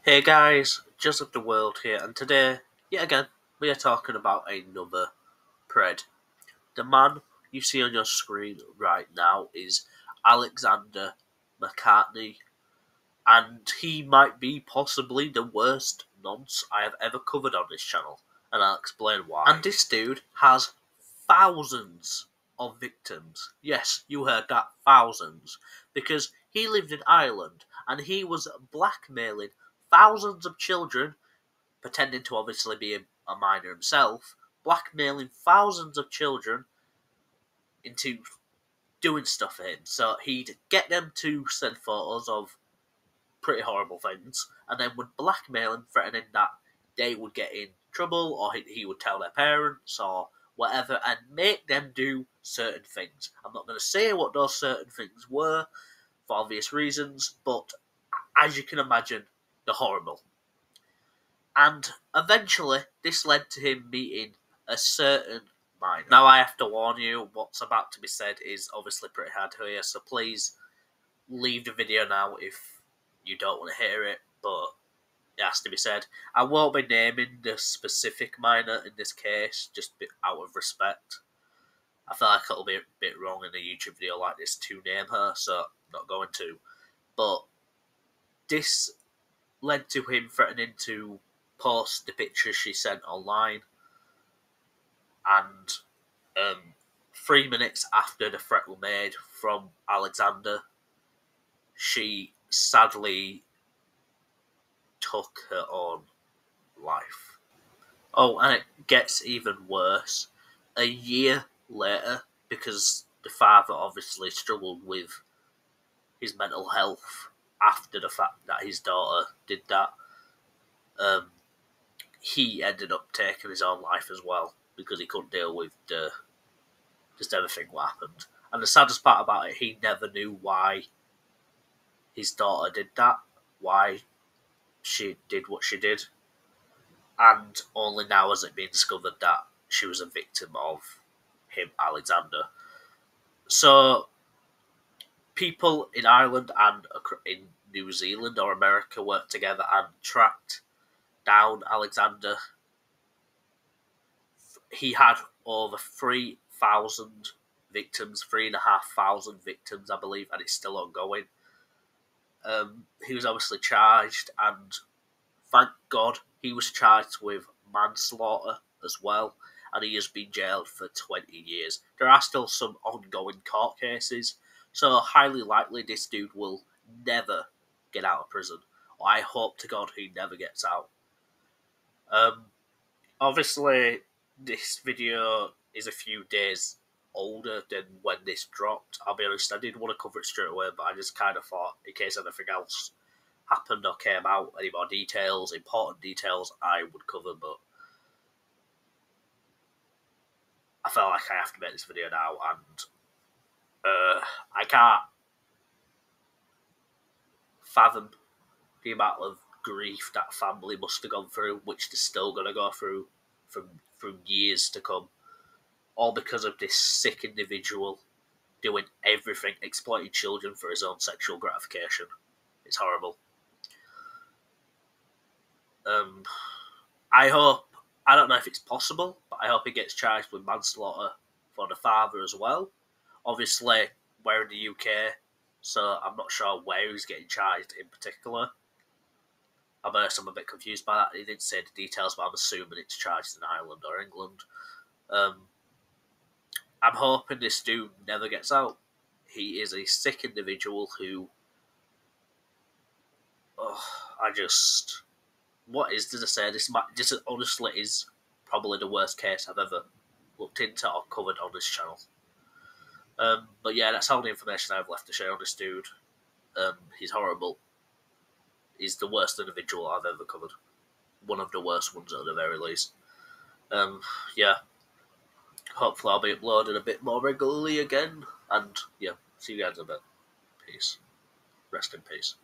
Hey guys, Just of the World here, and today, yet again, we are talking about another pred. The man you see on your screen right now is Alexander McCartney, and he might be possibly the worst nonce I have ever covered on this channel, and I'll explain why. And this dude has thousands of victims. Yes, you heard that, thousands. Because he lived in Ireland, and he was blackmailing thousands of children, pretending to obviously be a minor himself, blackmailing thousands of children into doing stuff for him. So he'd get them to send photos of pretty horrible things, and then would blackmail them, threatening that they would get in trouble, or he would tell their parents, or whatever, and make them do certain things. I'm not going to say what those certain things were, for obvious reasons, but as you can imagine, they're horrible. And eventually, this led to him meeting a certain minor. Now, I have to warn you, what's about to be said is obviously pretty hard to hear, so please leave the video now if you don't want to hear it, but it has to be said. I won't be naming the specific minor in this case, just out of respect. I feel like it'll be a bit wrong in a YouTube video like this to name her, so I'm not going to. But this led to him threatening to post the pictures she sent online, and 3 minutes after the threat was made from Alexander, she sadly took her own life. Oh, and it gets even worse. A year later, because the father obviously struggled with his mental health after the fact that his daughter did that, he ended up taking his own life as well, because he couldn't deal with just everything what happened. And the saddest part about it, he never knew why his daughter did that, why she did what she did, and only now has it been discovered that she was a victim of him, Alexander. So people in Ireland and in New Zealand or America worked together and tracked down Alexander. He had over 3,000 victims, 3,500 victims, I believe, and it's still ongoing. He was obviously charged, and thank God he was charged with manslaughter as well, and he has been jailed for 20 years. There are still some ongoing court cases, so highly likely this dude will never get out of prison. I hope to God he never gets out. Obviously, this video is a few days older than when this dropped. I'll be honest, I didn't want to cover it straight away, but I just kind of thought, in case anything else happened or came out, any more details, important details, I would cover, but I felt like I have to make this video now, and I can't fathom the amount of grief that family must have gone through, which they're still going to go through from years to come, all because of this sick individual doing everything, exploiting children for his own sexual gratification. It's horrible. I don't know if it's possible, but I hope he gets charged with manslaughter for the father as well. Obviously, we're in the UK, so I'm not sure where he's getting charged in particular. I'm a bit confused by that. He didn't say the details, but I'm assuming it's charged in Ireland or England. I'm hoping this dude never gets out. He is a sick individual who... What did I say? This honestly is probably the worst case I've ever looked into or covered on this channel. But yeah, that's all the information I've left to share on this dude. He's horrible. He's the worst individual I've ever covered. One of the worst ones at the very least. Yeah. Hopefully I'll be uploading a bit more regularly again. And yeah, see you guys in a bit. Peace. Rest in peace.